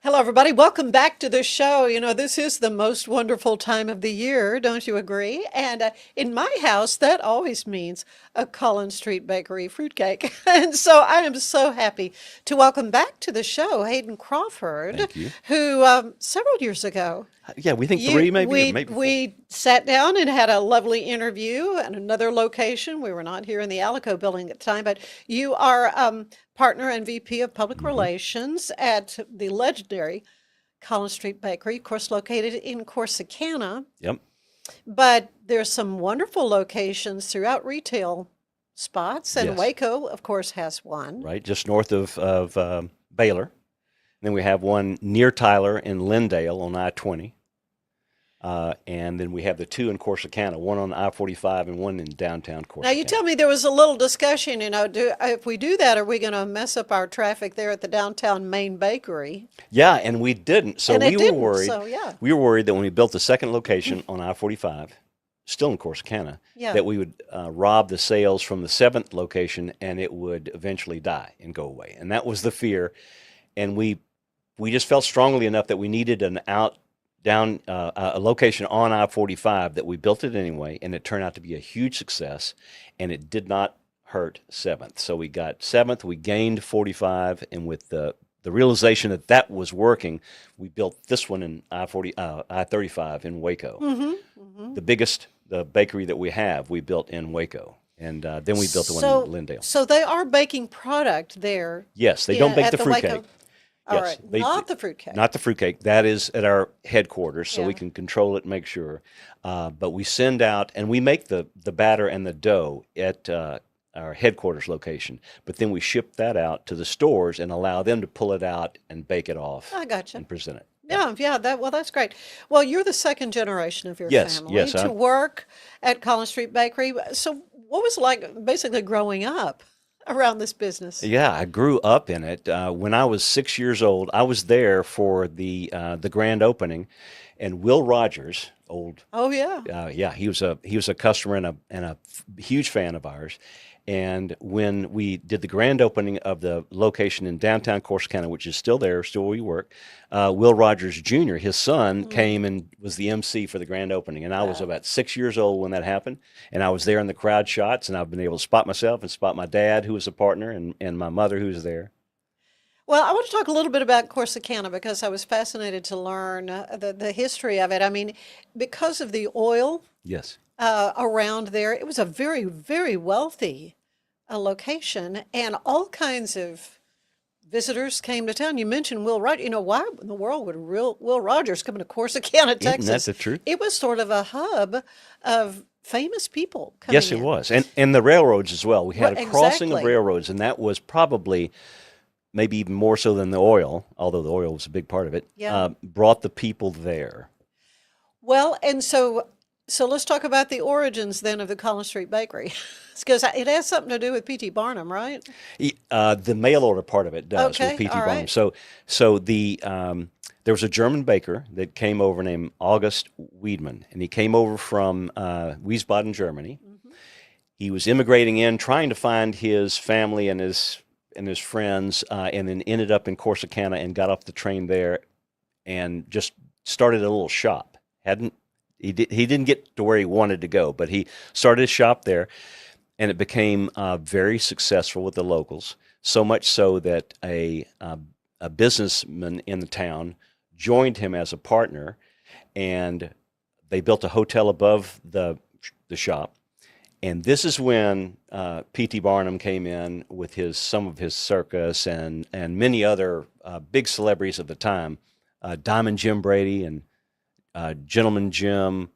Hello, everybody. Welcome back to the show. You know, this is the most wonderful time of the year, don't you agree? And in my house, that always means a Collin Street Bakery fruitcake. And so I am so happy to welcome back to the show Hayden Crawford, Thank you. who several years ago Yeah, we think you three maybe, or we maybe four. we sat down and had a lovely interview at another location. We were not here in the Alico building at the time, but you are partner and VP of Public Hmm. Relations at the legendary Collin Street Bakery, of course, located in Corsicana. Yep, But there's some wonderful locations throughout retail spots, and yes, Waco, of course, has one. right, just north of Baylor. And then we have one near Tyler in Lindale on I-20. And then we have the two in Corsicana, one on I-45 and one in downtown Now, you Corsicana. tell me there was a little discussion, if we do that, are we going to mess up our traffic there at the downtown main bakery? Yeah, and we didn't. So And it we were didn't, worried. so yeah, We were worried that when we built the second location on I-45, still in Corsicana, yeah. that we would rob the sales from the seventh location and it would eventually die and go away. And that was the fear. And we just felt strongly enough that we needed a location on I-45 that we built it anyway, and it turned out to be a huge success, and it did not hurt Seventh. So we got Seventh, we gained 45, and with the realization that that was working, we built this one in I-35 in Waco, Mm-hmm. the biggest the bakery that we have. We built in Waco, and then we built the one in So, Lindale. so they are baking product there Yes, they don't bake at the the fruitcake. Waco. All Yes, right, they not the fruitcake. not the fruitcake. That is at our headquarters, so we Yeah. can control it and make sure. But we send out, and we make the batter and the dough at our headquarters location. But then we ship that out to the stores and allow them to pull it out and bake it off I gotcha. and present it. Yeah. Yeah, that's great. Well, you're the second generation of your Yes, family yes. to work at Collin Street Bakery. So, what was it like basically growing up around this business? Yeah, I grew up in it. When I was 6 years old, I was there for the grand opening, and Will Rogers, old Oh, yeah. yeah, he was a customer and a huge fan of ours. And when we did the grand opening of the location in downtown Corsicana, which is still there, still where we work, Will Rogers Jr., his son, Mm, came and was the MC for the grand opening. And I was wow. about 6 years old when that happened. And I was there in the crowd shots, and I've been able to spot myself and spot my dad, who was a partner, and my mother, who was there. Well, I want to talk a little bit about Corsicana because I was fascinated to learn the history of it. I mean, because of the oil Yes. around there, it was a very, very wealthy location, and all kinds of visitors came to town. You mentioned Will Rogers. You know, why in the world would Will Rogers come to Corsicana, Isn't that Texas? the truth? It was sort of a hub of famous people Yes, coming it in. was. And the railroads as well. We had a crossing of Exactly. railroads, and that was probably maybe even more so than the oil, although the oil was a big part of it, Yeah. brought the people there. Well, and so let's talk about the origins then of the Collin Street Bakery, because it has something to do with P.T. Barnum, right? The mail order part of it does with Okay, P.T. all Barnum. right. So there was a German baker that came over named August Wiedmann, and he came over from Wiesbaden, Germany. Hmm. He was immigrating in, trying to find his family and his friends, and then ended up in Corsicana and got off the train there and just started a little shop. Hadn't he didn't get to where he wanted to go, but he started his shop there, and it became very successful with the locals. So much so that a businessman in the town joined him as a partner, and they built a hotel above the shop. And this is when P.T. Barnum came in with some of his circus and many other big celebrities of the time, Diamond Jim Brady and Gentleman Jim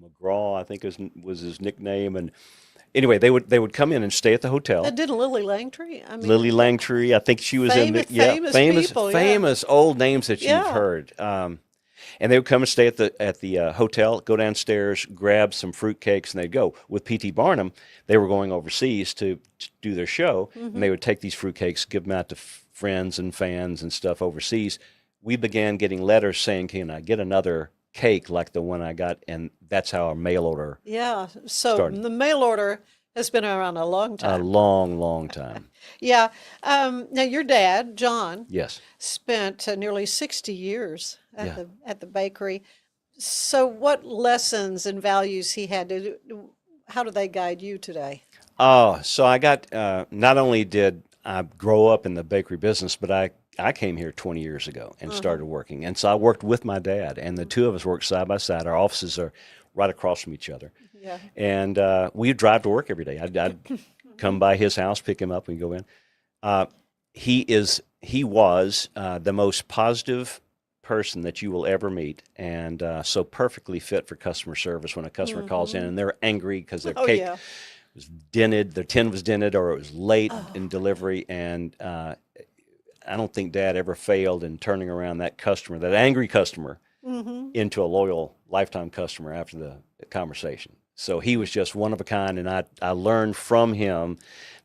McGraw, I think was his nickname. And anyway, they would come in and stay at the hotel. That did Lily Langtry. I Lily mean, Langtry, I think she was in famous, the yeah famous famous people, yeah, famous old names that you've yeah. heard. And they would come and stay at the hotel, go downstairs, grab some fruitcakes, and they'd go. With P.T. Barnum, they were going overseas to do their show, and Hmm. they would take these fruitcakes, give them out to friends and fans and stuff overseas. We began getting letters saying, "Can I get another cake like the one I got?" And that's how our mail order Yeah. So started. the mail order Has been around a long A time. long, long time. Yeah. Now your dad, John, Yes. spent nearly 60 years Yeah. at the bakery. So what lessons and values he had how do they guide you today? Oh, so I got, not only did I grow up in the bakery business, but I came here 20 years ago and Uh-huh. started working. And so I worked with my dad, and the two of us worked side by side. Our offices are right across from each other. Yeah. And we'd drive to work every day. I'd come by his house, pick him up, and go in. Uh, he was the most positive person that you will ever meet, and so perfectly fit for customer service when a customer calls in Hmm. and they're angry because their Oh cake yeah. was dented, their tin was dented, or it was late in Oh. delivery. And I don't think Dad ever failed in turning around that customer, that angry customer, Hmm. into a loyal lifetime customer after the conversation. So he was just one of a kind, and I learned from him.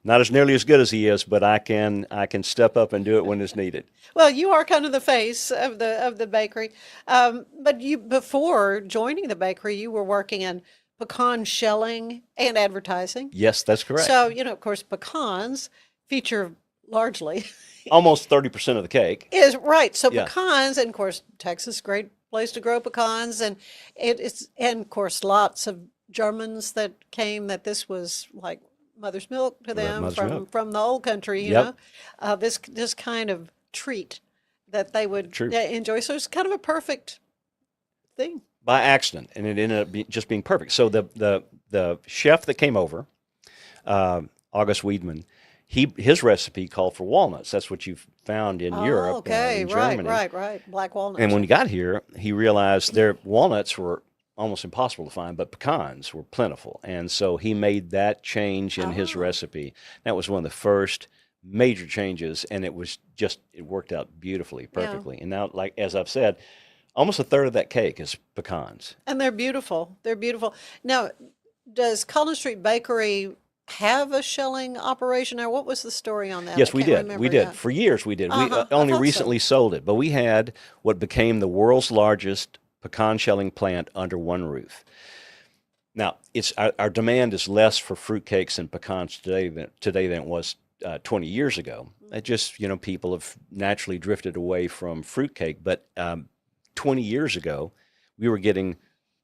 Not as nearly as good as he is, but I can step up and do it when it's needed. Well, you are kind of the face of the bakery. But you before joining the bakery, you were working in pecan shelling and advertising. Yes, that's correct. So, of course, pecans feature largely Almost 30% of the cake. is right. So Yeah. pecans, and of course, Texas, great place to grow pecans, and and of course, lots of Germans that came that this was like mother's milk to them Mother's milk. from the old country, Yep. this kind of treat that they would True. enjoy. So it's kind of a perfect thing. By accident, and it ended up just being perfect. So the chef that came over, August Weidman, his recipe called for walnuts. That's what you've found in Oh, Europe, okay, in right, Germany. right. Black And walnuts. when he got here, he realized their walnuts were almost impossible to find, but pecans were plentiful. And so he made that change in his Oh, recipe. That was one of the first major changes, and it worked out beautifully, yeah. perfectly. And now, like as I've said, almost a third of that cake is pecans. And they're beautiful. They're beautiful. Now, does Collin Street Bakery have a shelling operation, or what was the story on that? I Yes, we can't did. We remember. did. Yeah. For years, we did. We Uh-huh. I only thought so. recently sold it, but we had what became the world's largest pecan shelling plant under one roof. Now, our demand is less for fruitcakes and pecans today than it was 20 years ago. It just, people have naturally drifted away from fruitcake. But 20 years ago, we were getting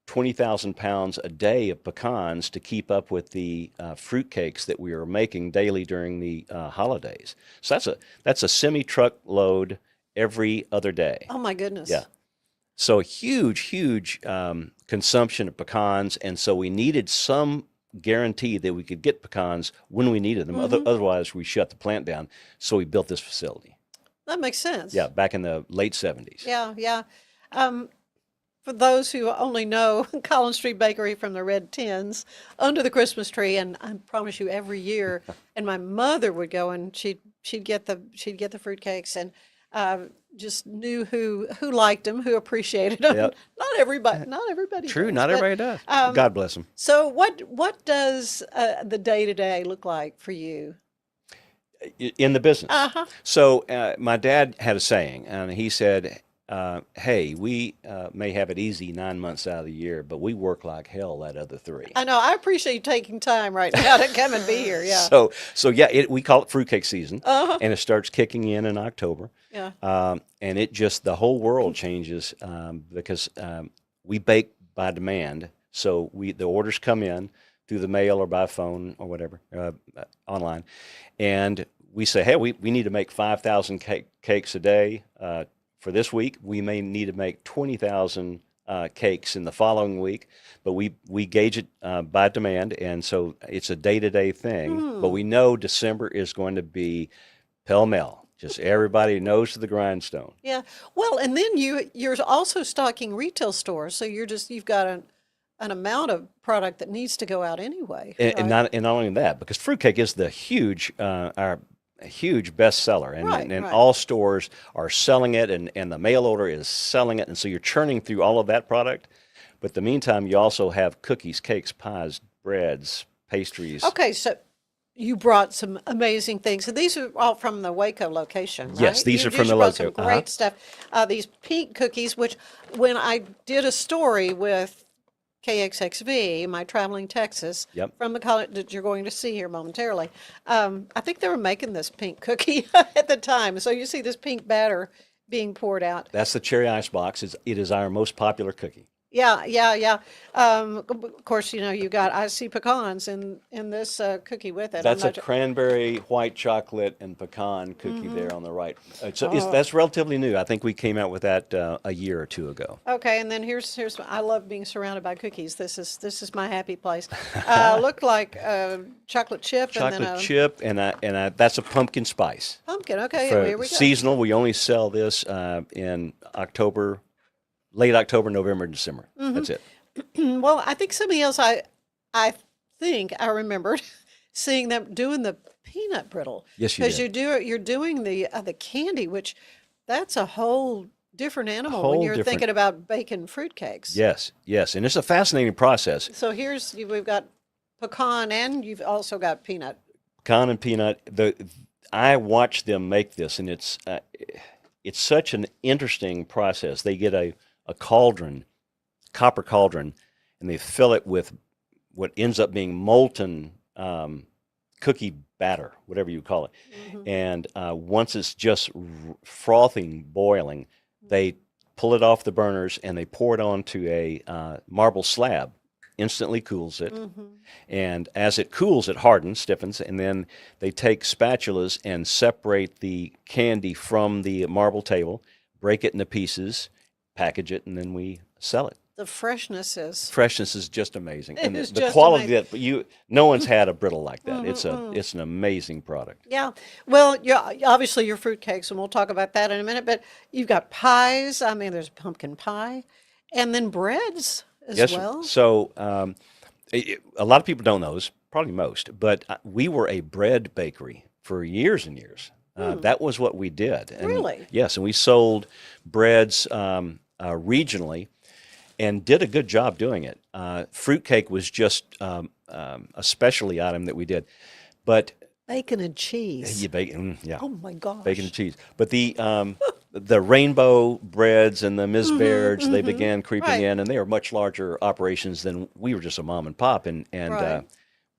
20,000 pounds a day of pecans to keep up with the fruitcakes that we were making daily during the holidays. So that's a semi-truck load every other day. Oh my Yeah. goodness. So huge, huge consumption of pecans, and so we needed some guarantee that we could get pecans when we needed them. Hmm. Otherwise, we shut the plant down. So we built this facility. That makes sense. Yeah, back in the late 70s. Yeah, yeah. Um, for those who only know Collin Street Bakery from the red tins under the Christmas tree, and I promise you, every year, and my mother would go and she'd get the fruitcakes, and just knew who liked them, who appreciated them. Yep. Not everybody True, does, not but everybody does. um, God bless them. so what does the day to day look like for you? In the business. Uh-huh. So my dad had a saying, and he said, hey, we may have it easy 9 months out of the year, but we work like hell that other three. I know. I appreciate you taking time right now to come and be here. Yeah. So yeah, we call it fruitcake season, Uh-huh. and it starts kicking in October. Yeah. And the whole world changes because we bake by demand. So the orders come in through the mail or by phone or whatever, online. And we say, hey, we need to make 5,000 cakes a day. For this week, we may need to make 20,000 cakes in the following week, but we gauge it by demand, and so it's a day-to-day thing. But we know December is going to be pell-mell. Just everybody knows to the grindstone. Yeah. Well, and then you're also stocking retail stores, so you've got an amount of product that needs to go out anyway, And right? not only that, because fruitcake is the our huge bestseller, Right, and right. all stores are selling it, and the mail order is selling it, and so you're churning through all of that product. But in the meantime, you also have cookies, cakes, pies, breads, pastries. Okay, so you brought some amazing things. And these are all from the Waco location, right? Yes, these You are from just the brought some Waco. great stuff. These pink cookies, which when I did a story with KXXV, my traveling Texas, Yep. from the college that you're going to see here momentarily. I think they were making this pink cookie at the time. So you see this pink batter being poured out. That's the cherry ice box. It is our most popular cookie. Yeah, yeah, yeah. Of course, you got I see pecans in this cookie with it. That's a Not. cranberry, white chocolate, and pecan cookie there on the right. Oh. That's relatively new. I think we came out with that a year or two ago. Okay, and then here's I love being surrounded by cookies. This is my happy place. Look like chocolate chip and then Chocolate a chip, and that's a pumpkin spice. pumpkin. Okay, For here we go. seasonal, we only sell this in October, late October, November, and December. That's it. Well, I think something else I think I remembered seeing them doing the peanut brittle. Yes, you Because did. you're doing the candy, which that's a whole different animal when Whole you're different. thinking about baking fruitcakes. Yes, yes, and it's a fascinating process. So we've got pecan and you've also got peanut. Pecan and peanut. I watch them make this, and it's such an interesting process. They get a cauldron, copper cauldron, and they fill it with what ends up being molten cookie batter, whatever you call it. Mhm. And once it's just frothing, boiling, they pull it off the burners and they pour it onto a marble slab. Instantly cools it. Mhm. And as it cools, it hardens, stiffens, and then they take spatulas and separate the candy from the marble table, break it into pieces, package it, and then we sell it. The freshness is. Freshness is just amazing, It and is the just quality amazing. that no one's had a brittle like that. Mm-mm-mm. It's an amazing product. Yeah. Well, obviously your fruitcakes, and we'll talk about that in a minute, but you've got pies. I mean, there's pumpkin pie, and then breads as Yes, well. so a lot of people don't know this, probably most, but we were a bread bakery for years and years. That was what we did. And Really? yes, and we sold breads regionally and did a good job doing it. Fruitcake was just a specialty item that we did. But Bacon and cheese. you bake, yeah, Oh my gosh. bacon and cheese. But the rainbow breads and the Ms. Baird's, they began creeping Right. in, and they were much larger operations than we were, just a mom and pop. And Right.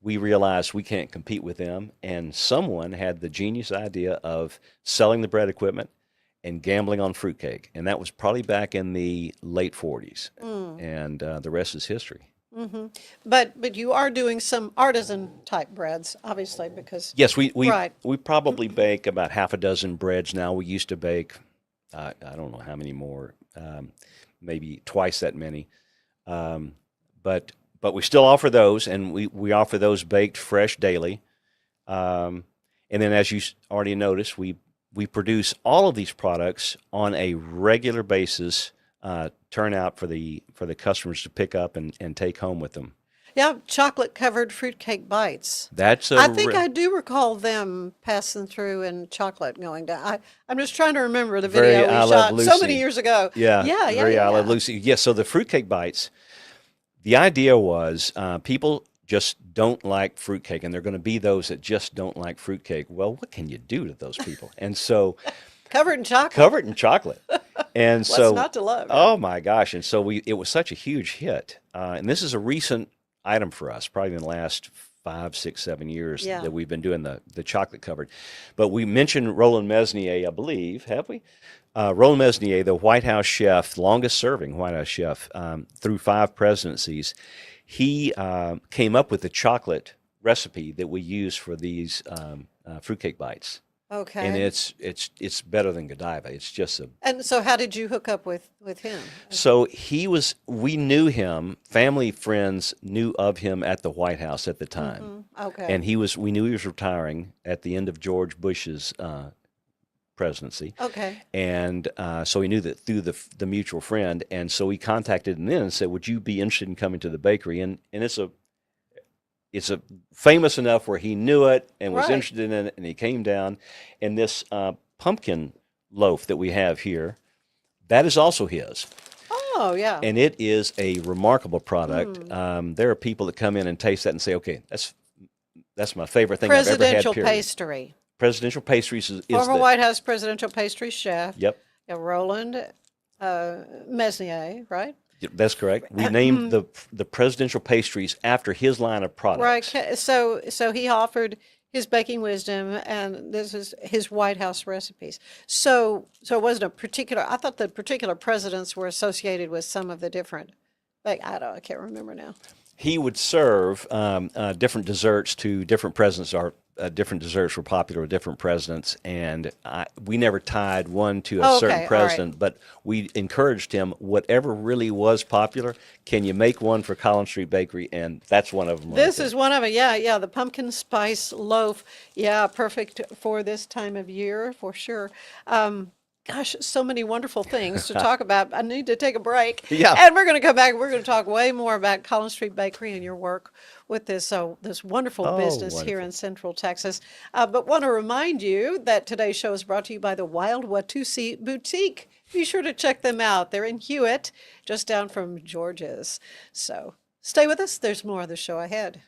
we realized we can't compete with them. And someone had the genius idea of selling the bread equipment and gambling on fruitcake. And that was probably back in the late 40s. And the rest is history. But you are doing some artisan type breads, obviously, because Yes, we Right. we probably bake about half a dozen breads now. We used to bake, I don't know how many more, maybe twice that many. Um, but we still offer those, and we offer those baked fresh daily. And then, as you already noticed, we produce all of these products on a regular basis, turn out for the customers to pick up and take home with them. yeah, chocolate covered fruitcake bites. That's a I think re- I do recall them passing through and chocolate going down. I'm just trying to remember the Very video I we Love shot so many Lucy. years ago. Yeah, Yeah, yeah, very yeah, I Love yeah. Lucy. Yes, so the fruitcake bites, the idea was people just don't like fruitcake, and there are going to be those that just don't like fruitcake. Well, what can you do to those people? And so Covered in chocolate. cover it in chocolate. And What's so, not to love? oh my gosh! And so it was such a huge hit. And this is a recent item for us, probably in the last 5, 6, 7 years Yeah. that we've been doing the chocolate covered. But we mentioned Roland Mesnier, I believe, have we? Roland Mesnier, the White House chef, longest serving White House chef through 5 presidencies, he came up with the chocolate recipe that we use for these fruitcake bites. Okay. And it's better than Godiva. It's just a And so how did you hook up with him? So we knew him, family friends knew of him at the White House at the time. Okay. And we knew he was retiring at the end of George Bush's presidency. Okay. And so we knew that through the mutual friend. And so we contacted him then and said, would you be interested in coming to the bakery? And it's a famous enough where he knew it and was Right. interested in it, and he came down. And this pumpkin loaf that we have here, that is also his. Oh, yeah. And it is a remarkable product. There are people that come in and taste that and say, okay, that's my favorite thing I've ever had, Presidential period. pastry. Presidential pastries is Former the, White House presidential pastry chef. yep, Roland Mesnier, right? That's correct. We named the presidential pastries after his line of Right. products. So he offered his baking wisdom, and this is his White House recipes. So it wasn't a particular. I thought the particular presidents were associated with some of the different. Like I can't remember now. He would serve different desserts to different presidents. Or different desserts were popular with different presidents, and we never tied one to a Oh, certain okay, all president. right. But we encouraged him. Whatever really was popular, can you make one for Collin Street Bakery? And that's one of them. Right This there. is one of it. Yeah, yeah. The pumpkin spice loaf. Yeah, perfect for this time of year for sure. Gosh, so many wonderful things to talk about. I need to take a break. Yeah. And we're going to come back. We're going to talk way more about Collin Street Bakery and your work with this wonderful Oh, business here wonderful. in Central Texas. But want to remind you that today's show is brought to you by the Wild Watusi Boutique. Be sure to check them out. They're in Hewitt, just down from George's. So stay with us. There's more of the show ahead.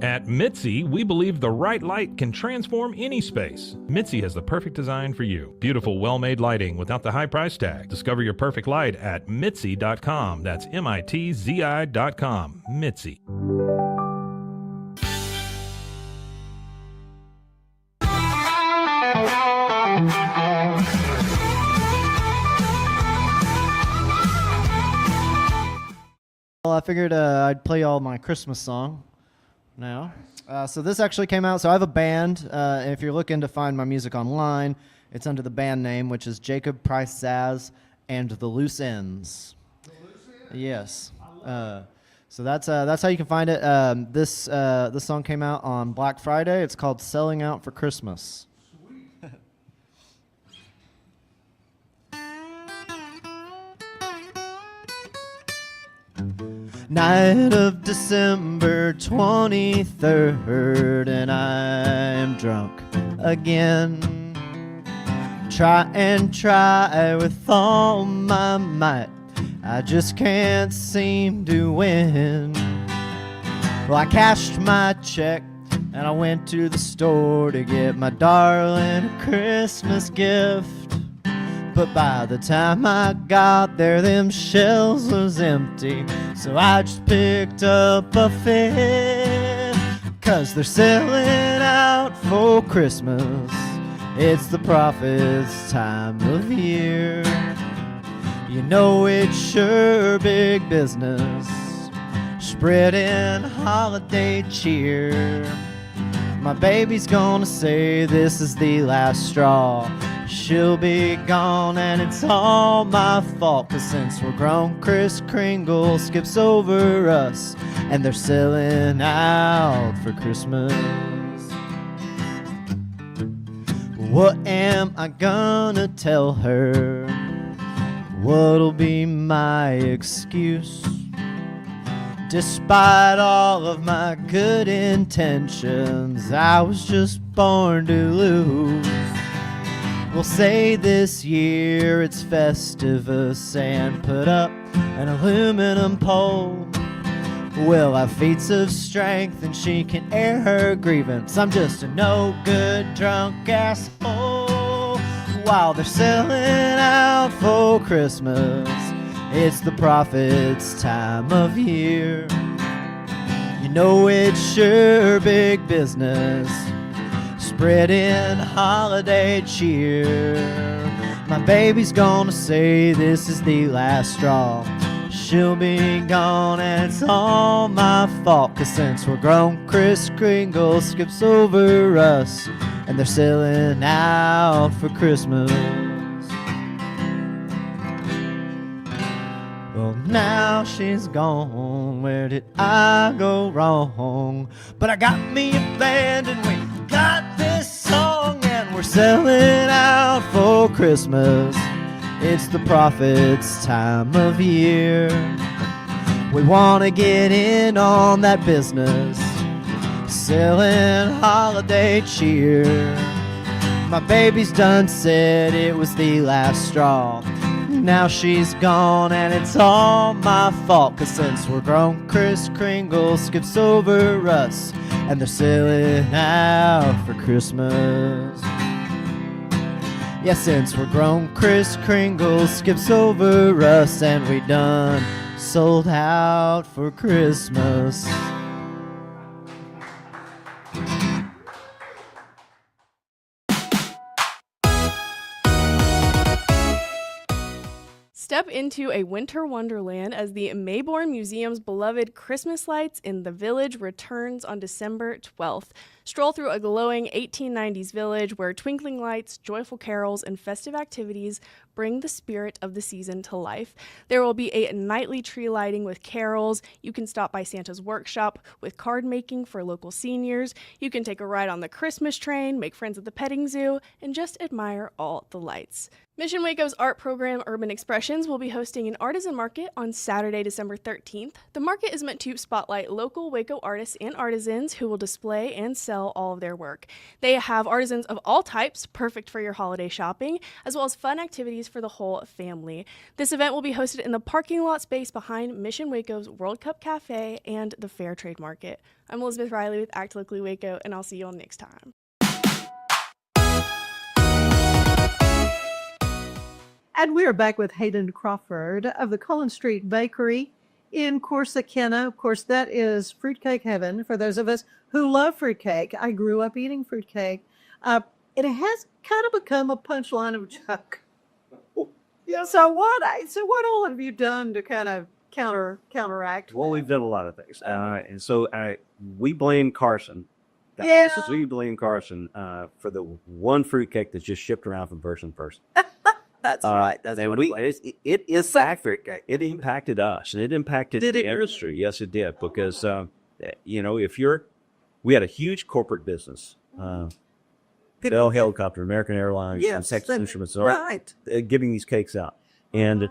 At Mitzi, we believe the right light can transform any space. Mitzi has the perfect design for you. Beautiful, well-made lighting without the high price tag. Discover your perfect light at Mitzi.com. That's MITZI.com. Mitzi. Well, I figured I'd play y'all my Christmas song now. So this actually came out. So I have a band. If you're looking to find my music online, it's under the band name, which is Jacob Price Zazz and the Loose Ends. The Loose Ends? Yes. So that's how you can find it. This song came out on Black Friday. It's called "Selling Out for Christmas." Night of December 23rd, and I am drunk again. Try with all my might, I just can't seem to win. Well, I cashed my check and I went to the store to get my darling a Christmas gift. But by the time I got there, them shelves was empty. So I just picked up a fifth. 'Cause they're selling out for Christmas. It's the prophet's time of year. You know it's sure big business, spreading holiday cheer. My baby's gonna say this is the last straw. She'll be gone and it's all my fault. 'Cause since we're grown, Kris Kringle skips over us, and they're selling out for Christmas. What am I gonna tell her? What'll be my excuse? Despite all of my good intentions, I was just born to lose. We'll say this year it's Festivus and put up an aluminum pole. We'll have feats of strength and she can air her grievance. I'm just a no-good drunk asshole. While they're selling out for Christmas, it's the prophet's time of year. You know it's sure big business, spreading holiday cheer. My baby's gonna say this is the last straw. She'll be gone and it's all my fault. 'Cause since we're grown, Kris Kringle skips over us, and they're selling out for Christmas. Now she's gone. Where did I go wrong? But I got me a band and we got this song, and we're selling out for Christmas. It's the prophet's time of year. We want to get in on that business, selling holiday cheer. My baby's done said it was the last straw. Now she's gone and it's all my fault, 'cause since we're grown, Kris Kringle skips over us, and they're selling out for Christmas. Yeah, since we're grown, Kris Kringle skips over us, and we done sold out for Christmas. Step into a winter wonderland as the Mayborn Museum's beloved Christmas lights in the village returns on December 12th. Stroll through a glowing 1890s village where twinkling lights, joyful carols, and festive activities bring the spirit of the season to life. There will be a nightly tree lighting with carols. You can stop by Santa's workshop with card making for local seniors. You can take a ride on the Christmas train, make friends at the petting zoo, and just admire all the lights. Mission Waco's art program, Urban Expressions, will be hosting an artisan market on Saturday, December 13th. The market is meant to spotlight local Waco artists and artisans who will display and sell all of their work. They have artisans of all types, perfect for your holiday shopping, as well as fun activities for the whole family. This event will be hosted in the parking lot space behind Mission Waco's World Cup Cafe and the Fair Trade Market. I'm Elizabeth Riley with Act Locally Waco, and I'll see you all next time. And we're back with Hayden Crawford of the Collin Street Bakery in Corsicana. Of course, that is fruitcake heaven for those of us who love fruitcake. I grew up eating fruitcake. It has kind of become a punchline of joke. Yeah. So what all have you done to kind of counteract? Well, we've done a lot of things, and so we blame Carson. Yeah. We blame Carson for the one fruitcake that's just shipped around from person to person. That's right. It is accurate. It impacted us, and it impacted Did it the industry. Yes, it did, because we had a huge corporate business. Bell Helicopter, American Airlines, and Texas Instruments, right, giving these cakes out. And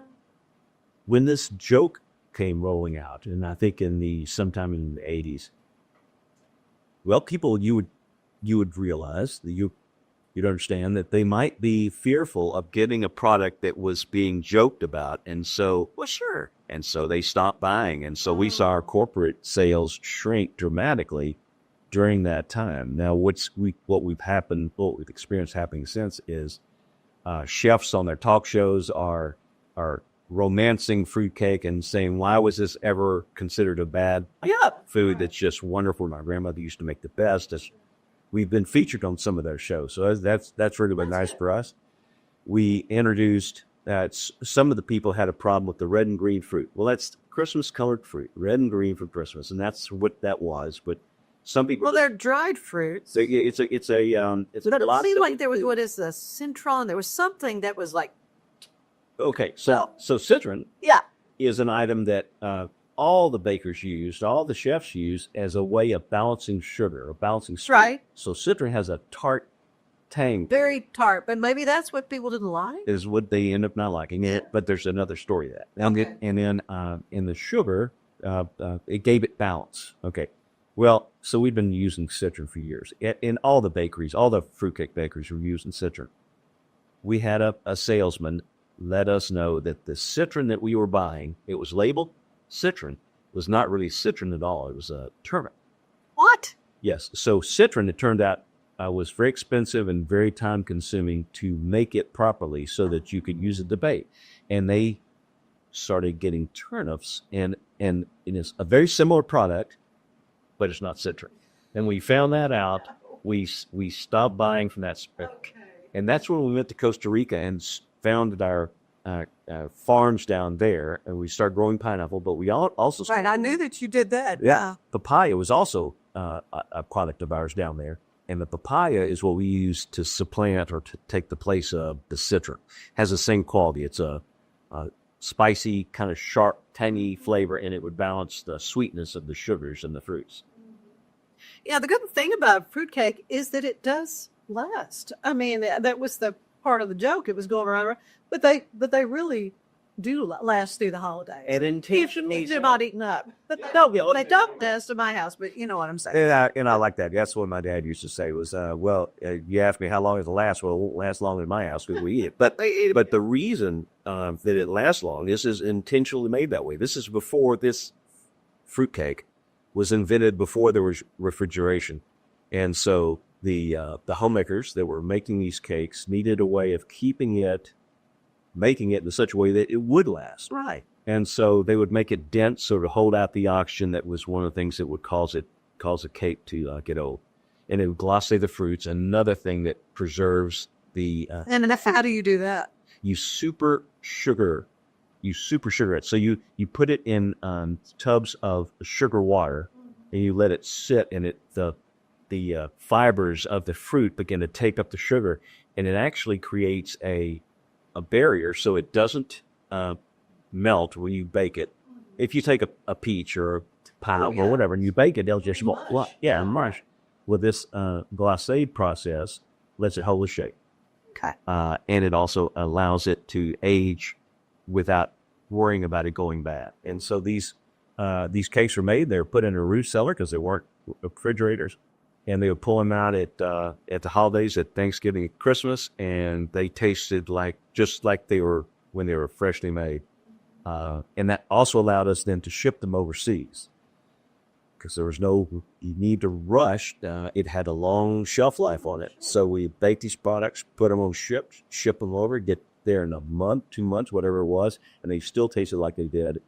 when this joke came rolling out, and I think sometime in the 80s, well, people, you would realize that you'd understand that they might be fearful of getting a product that was being joked about. And so, well, sure. And so they stopped buying. And so we saw our corporate sales shrink dramatically during that time. Now, what we've experienced happening since is chefs on their talk shows are romancing fruitcake and saying, why was this ever considered a bad food that's just wonderful? My grandmother used to make the best. We've been featured on some of their shows, so that's really been nice for us. We introduced that some of the people had a problem with the red and green fruit. Well, that's Christmas-colored fruit, red and green for Christmas, and that's what that was. But some people, well, they're dried fruits. So it's a But it seemed like there was, what is the citron? There was something that was like. Okay, so citron, is an item that all the bakers used, all the chefs use as a way of balancing sugar, or balancing sweet. Right. So citron has a tart tang. Very tart, but maybe that's what people didn't like. Is what they end up not liking it, but there's another story to that. Okay. And then in the sugar, it gave it balance. Okay. Well, so we've been using citron for years. In all the bakeries, all the fruitcake bakeries were using citron. We had a salesman let us know that the citron that we were buying, it was labeled citron, was not really citron at all. It was a turnip. What? Yes. So citron, it turned out, was very expensive and very time consuming to make it properly so that you could use it to bake. And they started getting turnips, and it's a very similar product, but it's not citron. And we found that out. We stopped buying from that. Okay. And that's when we went to Costa Rica and founded our farms down there, and we started growing pineapple. But we also Right, I knew that you did that. yeah, papaya was also a product of ours down there, and the papaya is what we use to supplant or to take the place of the citron. Has the same quality. It's spicy, kind of sharp, tangy flavor, and it would balance the sweetness of the sugars and the fruits. Yeah, the good thing about fruitcake is that it does last. I mean, that was the part of the joke. It was going around, but they really do last through the holidays. And intentionally, They're not eaten up. But they don't last in my house, but you know what I'm saying. and I like that. That's what my dad used to say was, you asked me how long does it last? Well, it won't last long in my house because we eat it. But the reason that it lasts long, this is intentionally made that way. This is before this fruitcake was invented, before there was refrigeration. And so the homemakers that were making these cakes needed a way of making it in such a way that it would last. Right. And so they would make it dense so to hold out the oxygen. That was one of the things that would cause a cake to get old. And it would glacé the fruits. Another thing that preserves the... And how do you do that? You super sugar it. So you put it in tubs of sugar water, and you let it sit, and the fibers of the fruit begin to take up the sugar, and it actually creates a barrier so it doesn't melt when you bake it. If you take a peach or a pineapple or whatever and you bake it, they'll just mush. Well, this glacé process lets it hold its shape. Okay. And it also allows it to age without worrying about it going bad. And so these cakes are made. They're put in a root cellar because they weren't refrigerators. And they would pull them out at the holidays, at Thanksgiving and Christmas, and they tasted just like they were when they were freshly made. And that also allowed us then to ship them overseas because there was no need to rush. It had a long shelf life on it. So we baked these products, put them on ships, ship them over, get there in a month, 2 months, whatever it was, and they still tasted like they did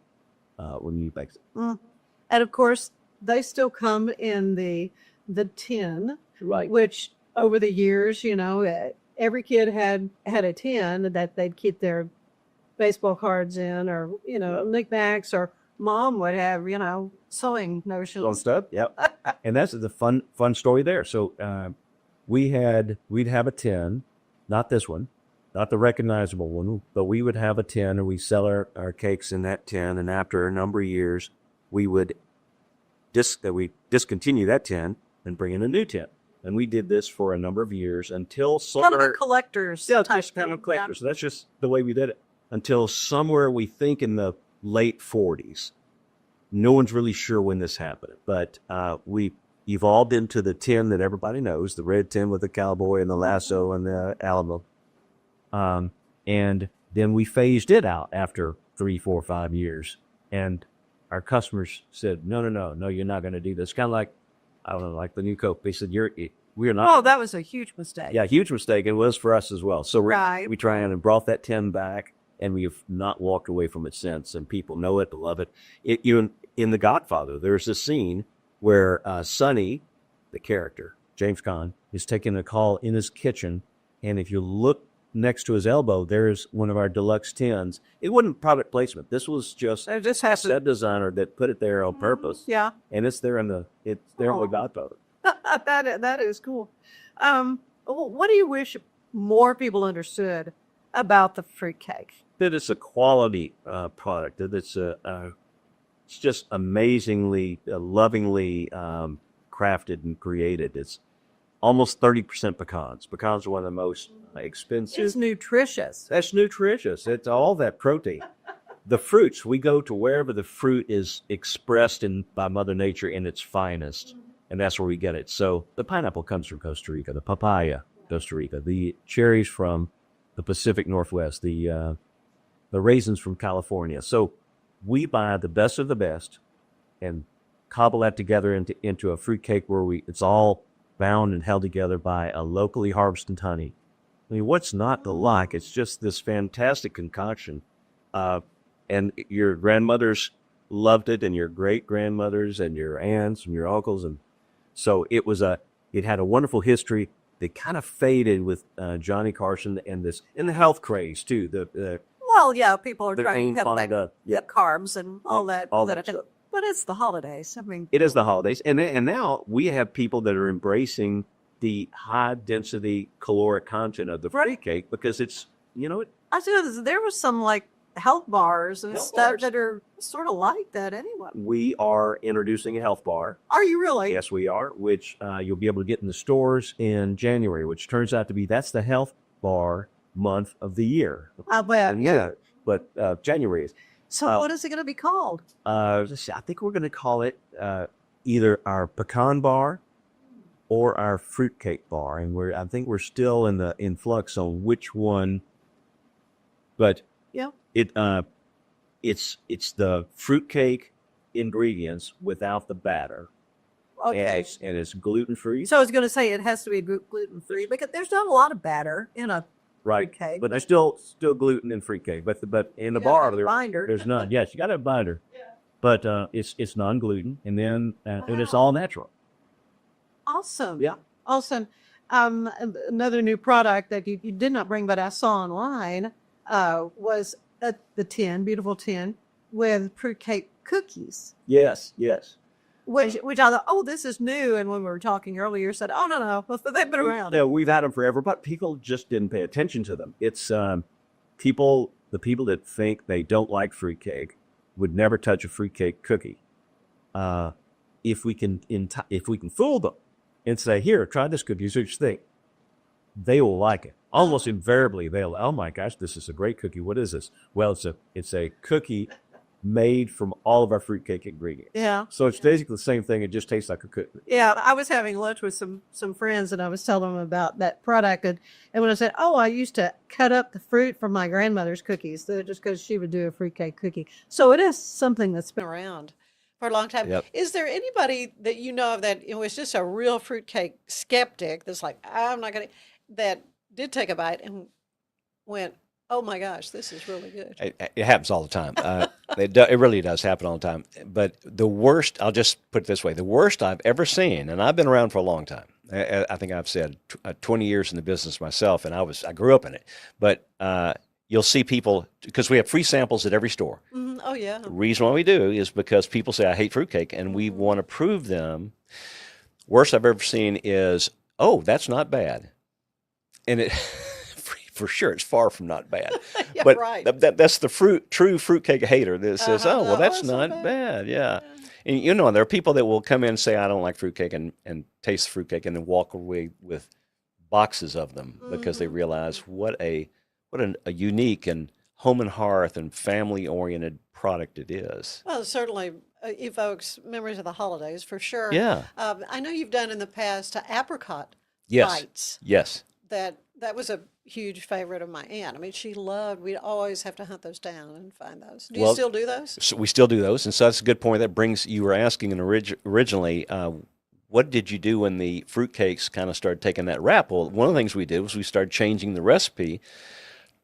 when you baked them. And of course, they still come in the tin, Right. which over the years, every kid had a tin that they'd keep their baseball cards in, or knickknacks, or mom would have sewing notions On stuff, yep. And that's the fun story there. So we'd have a tin, not this one, not the recognizable one, but we would have a tin, and we sell our cakes in that tin. And after a number of years, we would discontinue that tin and bring in a new tin. And we did this for a number of years until kind of a collector's type kind of collector. So that's just the way we did it until somewhere, we think, in the late 40s. No one's really sure when this happened, but we evolved into the tin that everybody knows, the red tin with the cowboy and the lasso and the Alamo. And then we phased it out after 3, 4, 5 years. And our customers said, no, you're not going to do this. Kind of like, I don't know, like the new Coke. They said, we're not. Oh, that was a huge mistake. Yeah, huge mistake. It was for us as well. So Right. we try and brought that tin back, and we've not walked away from it since. And people know it, love it. Even in The Godfather, there's a scene where Sonny, the character, James Caan, is taking a call in his kitchen. And if you look next to his elbow, there's one of our deluxe tins. It wasn't product placement. This was just It just has set designer that put it there on purpose. Yeah. And it's there on The Godfather. that is cool. What do you wish more people understood about the fruitcake? That it's a quality product. That it's just amazingly, lovingly crafted and created. It's almost 30% pecans. Pecans are one of the most expensive. It's nutritious. That's nutritious. It's all that protein. The fruits, we go to wherever the fruit is expressed by Mother Nature in its finest, and that's where we get it. So the pineapple comes from Costa Rica, the papaya, Costa Rica, the cherries from the Pacific Northwest, the raisins from California. So we buy the best of the best and cobble that together into a fruit cake where it's all bound and held together by a locally harvested honey. I mean, what's not to like? It's just this fantastic concoction. And your grandmothers loved it, and your great-grandmothers, and your aunts, and your uncles. And so it had a wonderful history that kind of faded with Johnny Carson and the health craze, too. Well, yeah, people are The trying to aim cut the carbs and all that. all that stuff. But it's the holidays. I mean, It is the holidays. And now we have people that are embracing the high-density caloric content of the fruit cake because it's, I said there was some health bars and Health stuff bars. that are sort of like that anyway. We are introducing a health bar. Are you really? Yes, we are, which you'll be able to get in the stores in January, which turns out to be that's the health bar month of the year. I bet. And yeah, but January is. So what is it going to be called? Let's see, I think we're going to call it either our pecan bar or our fruitcake bar, and I think we're still in flux on which one. But Yeah. it's the fruitcake ingredients without the batter. Okay. And it's gluten free. So I was going to say it has to be gluten free because there's not a lot of batter in a Right, fruitcake. but there's still gluten in fruitcake. But in the You gotta bar have a there, binder. there's none. Yes, you got to have a binder. But it's non gluten, and then and it's all natural. Awesome. Yeah. Awesome. Another new product that you did not bring, but I saw online was the beautiful tin with fruitcake cookies. Yes. Which I thought, oh, this is new. And when we were talking earlier, said, oh, no, they've been around. No, we've had them forever, but people just didn't pay attention to them. It's the people that think they don't like fruitcake would never touch a fruitcake cookie. If we can fool them and say, here, try this cookie, see what you think, they will like it. Almost invariably, they'll, oh my gosh, this is a great cookie. What is this? Well, it's a cookie made from all of our fruitcake ingredients. Yeah. So it's basically the same thing. It just tastes like a cookie. Yeah, I was having lunch with some friends, and I was telling them about that product. And when I said, oh, I used to cut up the fruit from my grandmother's cookies, just because she would do a fruitcake cookie. So it is something that's been around for a long time. Yep. Is there anybody that you know of that it was just a real fruitcake skeptic that's like, I'm not going to, that did take a bite and went, oh my gosh, this is really good. It happens all the time. It really does happen all the time. But the worst, I'll just put it this way, the worst I've ever seen, and I've been around for a long time. I think I've said 20 years in the business myself, and I grew up in it. But you'll see people, because we have free samples at every store. Mhm. Oh, yeah. The reason why we do is because people say, I hate fruitcake, and we want to prove them. Worst I've ever seen is, oh, that's not bad. And it... For sure, it's far from not bad. Yeah, but right. That's the true fruitcake hater that says, Uh-huh. oh, well, Oh, that's it's not not bad. bad. Yeah. And there are people that will come in and say, I don't like fruitcake and taste the fruitcake and then walk away with boxes of them because they realize what a unique and home and hearth and family oriented product it is. Well, it certainly evokes memories of the holidays for sure. Yeah. I know you've done in the past apricot Yes. bites. Yes. That was a huge favorite of my aunt. I mean, we'd always have to hunt those down and find those. Do you Well, still do those? So we still do those. And so that's a good point. That brings, you were asking originally, what did you do when the fruitcakes kind of started taking that rap? Well, one of the things we did was we started changing the recipe,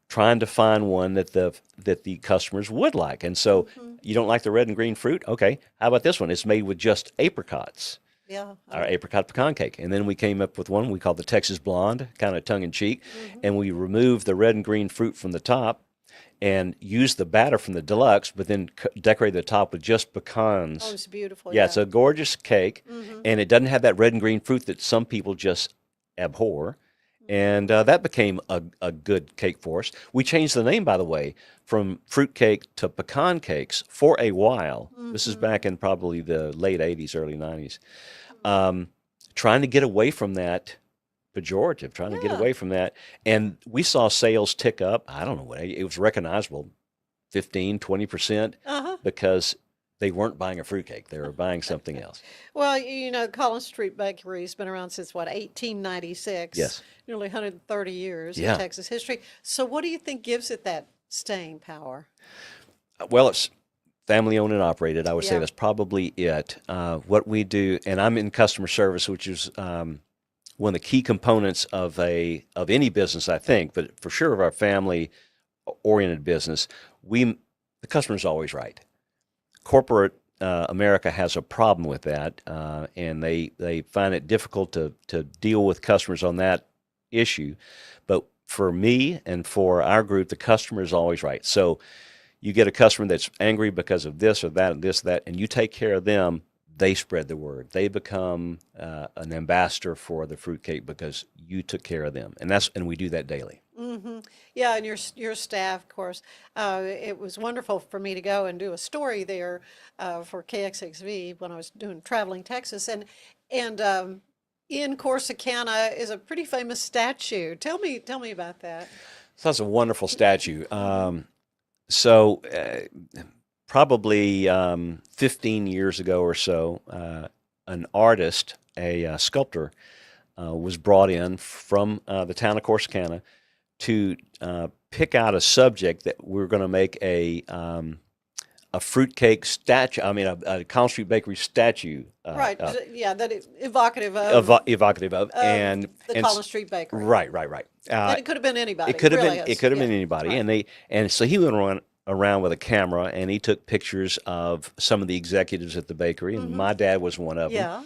trying to find one that the customers would like. And so you don't like the red and green fruit? Okay, how about this one? It's made with just apricots. Yeah. Our apricot pecan cake. And then we came up with one we called the Texas Blonde, kind of tongue in cheek. And we removed the red and green fruit from the top and used the batter from the deluxe, but then decorated the top with just pecans. Oh, it's beautiful. Yeah, it's a gorgeous cake. And it doesn't have that red and green fruit that some people just abhor. And that became a good cake for us. We changed the name, by the way, from fruit cake to pecan cakes for a while. This is back in probably the late 80s, early 90s. Trying to get away from that pejorative, trying to get away from that. And we saw sales tick up. I don't know what, it was recognizable, 15, 20%, because they weren't buying a fruitcake. They were buying something else. Well, Collin Street Bakery has been around since, 1896? Yes. Nearly 130 years Yeah. in Texas history. So what do you think gives it that staying power? Well, it's family owned and operated. I would say Yeah. that's probably it. What we do, and I'm in customer service, which is one of the key components of any business, I think, but for sure of our family oriented business. The customer's always right. Corporate America has a problem with that, and they find it difficult to deal with customers on that issue. But for me and for our group, the customer is always right. So you get a customer that's angry because of this or that and this, that, and you take care of them, they spread the word. They become an ambassador for the fruitcake because you took care of them. And we do that daily. Yeah, and your staff, of course. It was wonderful for me to go and do a story there for KXXV when I was doing traveling Texas, and in Corsicana is a pretty famous statue. Tell me about that. So that's a wonderful statue. So probably 15 years ago or so, an artist, a sculptor, was brought in from the town of Corsicana to pick out a subject that we're going to make a fruitcake statue. I mean, a Collin Street Bakery statue. Right. Yeah, that is evocative of Evocative of, and the Collin Street Bakery. right. And it could have been anybody. It could have really been. is. It could have Yeah. been anybody, Right. and so he went around with a camera and he took pictures of some of the executives at the bakery, and my dad was one of them.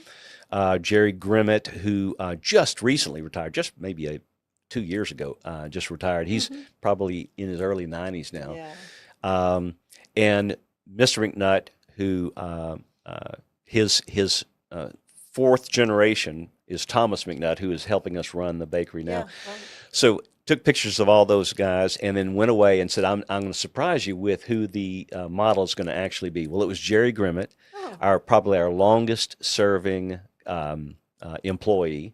Yeah. Jerry Grimmett, who just recently retired, just maybe 2 years ago, just retired. He's probably in his early 90s now. Yeah. And Mr. McNutt, who his fourth generation is Thomas McNutt, who is helping us run the bakery now. Yeah. Right. So took pictures of all those guys and then went away and said, I'm going to surprise you with who the model is going to actually be. Well, it was Jerry Grimmett, Oh. probably our longest serving employee.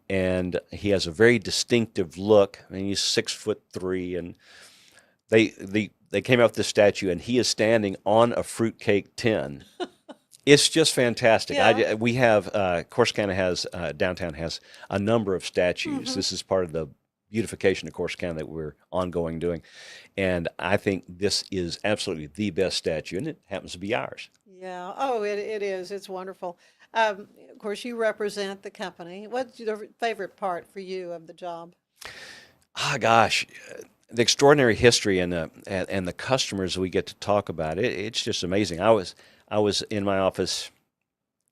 And he has a very distinctive look. I mean, he's 6'3", and they came out with this statue, and he is standing on a fruitcake tin. It's just fantastic. Yeah. We have Corsicana has downtown has a number of statues. This is part of the beautification of Corsicana that we're ongoing doing, and I think this is absolutely the best statue, and it happens to be ours. Yeah. Oh, it is. It's wonderful. Of course, you represent the company. What's your favorite part for you of the job? Ah, gosh, the extraordinary history and the customers we get to talk about it. It's just amazing. I was in my office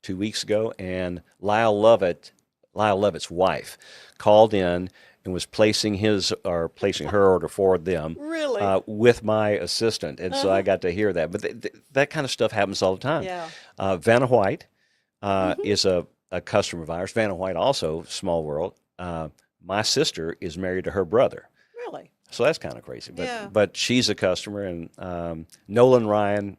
2 weeks ago, and Lyle Lovett's wife, called in and was placing her order for them. Really? With my assistant, and so I got to hear that. But that kind of stuff happens all the time. Yeah. Vanna White is a customer of ours. Vanna White also, small world. My sister is married to her brother. Really? So that's kind of crazy, Yeah. but she's a customer, and Nolan Ryan,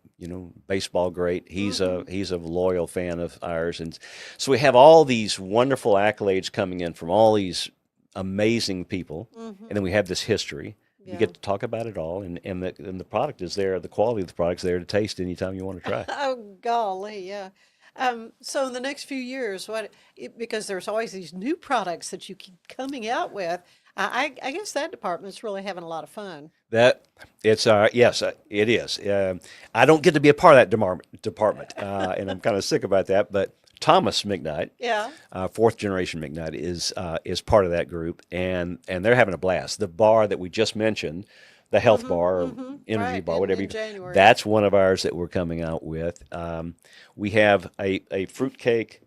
baseball great. He's a loyal fan of ours, and so we have all these wonderful accolades coming in from all these amazing people, and then we have this history. Yeah. You get to talk about it all, and the product is there. The quality of the product's there to taste anytime you want to try. Oh, golly, yeah. So in the next few years, because there's always these new products that you keep coming out with, I guess that department's really having a lot of fun. Yes, it is. I don't get to be a part of that department, and I'm kind of sick about that. But Thomas McNutt, Yeah. fourth generation McNutt, is part of that group, and they're having a blast. The bar that we just mentioned, the health bar or energy Right, bar, in whatever, January. that's one of ours that we're coming out with. We have a fruitcake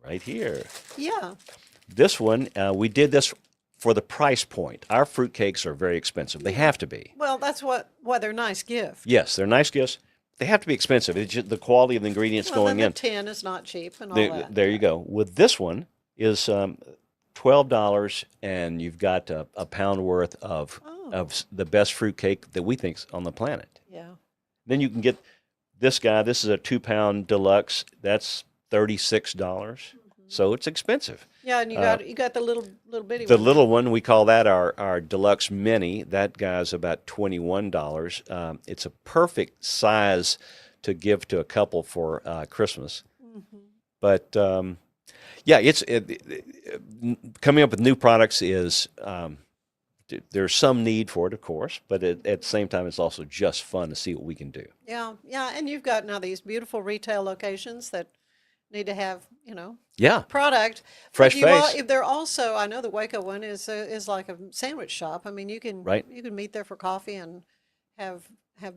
right here. Yeah. This one, we did this for the price point. Our fruitcakes are very expensive. They have to be. Well, that's why they're nice gifts. Yes, they're nice gifts. They have to be expensive. It's just the quality of the ingredients Well, going then in. the tin is not cheap and all There, that. there you go. With this one is $12, and you've got a pound worth of the best fruitcake that we think's on the planet. Yeah. Then you can get this guy. This is a 2-pound deluxe. That's $36. So it's expensive. Yeah, and you got the little bitty The one. little one, we call that our deluxe mini. That guy's about $21. It's a perfect size to give to a couple for Christmas. But yeah, coming up with new products is there's some need for it, of course, but at the same time, it's also just fun to see what we can do. Yeah, and you've got now these beautiful retail locations that need to have, Yeah, product. Fresh But face. if they're also, I know the Waco one is like a sandwich shop. I mean, you can Right. meet there for coffee and have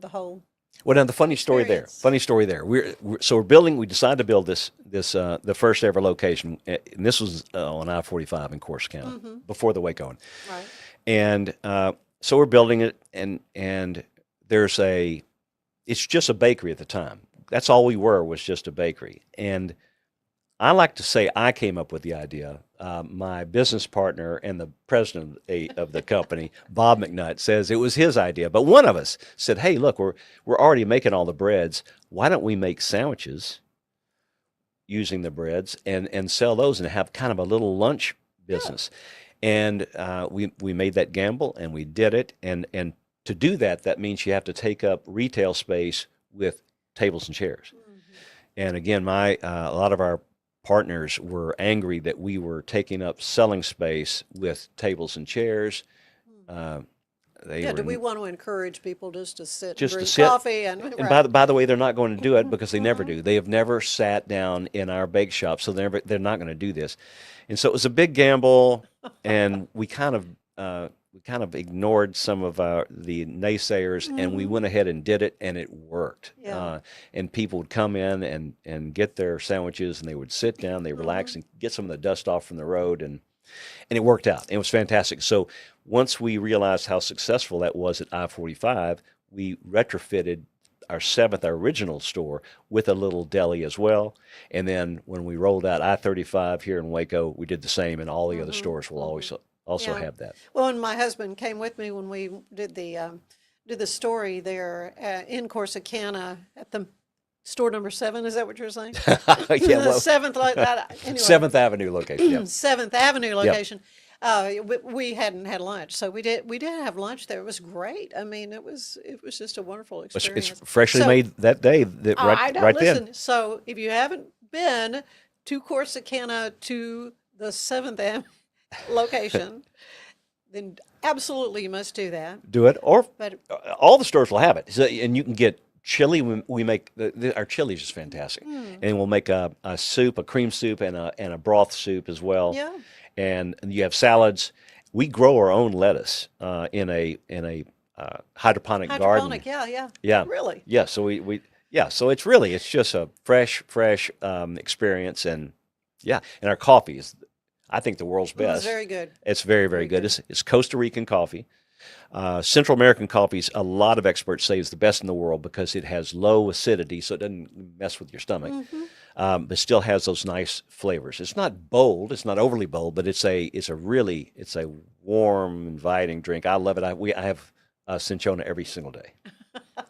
the whole. Well, now the funny story there. Experience. Funny story there. We're building. We decided to build this the first ever location, and this was on I-45 in Corsicana before the Waco one. Right. And so we're building it, and there's it's just a bakery at the time. That's all we were, was just a bakery. And I like to say I came up with the idea. My business partner and the president of the company, Bob McNutt, says it was his idea. But one of us said, "Hey, look, we're already making all the breads. Why don't we make sandwiches using the breads and sell those and have kind of a little lunch business?" And we made that gamble and we did it. And to do that, that means you have to take up retail space with tables and chairs. And again, a lot of our partners were angry that we were taking up selling space with tables and chairs. Do we want to encourage people just to sit just and to drink sit? coffee? And And by the way, they're not going to do it because they never do. They have never sat down in our bake shop, so they're not going to do this. And so it was a big gamble, and we kind of ignored some of the naysayers, and we went ahead and did it, and it worked. Yeah. And people would come in and get their sandwiches, and they would sit down, they relax, and get some of the dust off from the road, and it worked out. It was fantastic. So once we realized how successful that was at I-45, we retrofitted our original store with a little deli as well. And then when we rolled out I-35 here in Waco, we did the same, and all the other stores will always also Yeah. have that. Well, and my husband came with me when we did the story there in Corsicana at the store number 7. Is that what you're saying? Yeah, The well, seventh, anyway, 7th Avenue location. Yeah. 7th Avenue location. We hadn't had lunch, so we did have lunch there. It was great. I mean, it was just a wonderful experience. It's freshly So- made that day, I know. right Listen, then. so if you haven't been to Corsicana to the 7th Avenue location, then absolutely you must do that. Do it, or But all the stores will have it. So, and you can get chili. We make our chili is just fantastic, and we'll make a soup, a cream soup, and a broth soup as well. yeah, And you have salads. We grow our own lettuce in a hydroponic garden. hydroponic. Yeah. Yeah. Really. Yeah, so so it's just a fresh experience, and and our coffee is, I think, the world's It was best. very good. It's very, very good. It's Costa Rican coffee. Central American coffees, a lot of experts say, is the best in the world because it has low acidity, so it doesn't mess with your stomach, but still has those nice flavors. It's not bold, it's not overly bold, but it's a warm, inviting drink. I love it. I have cinchona every single day.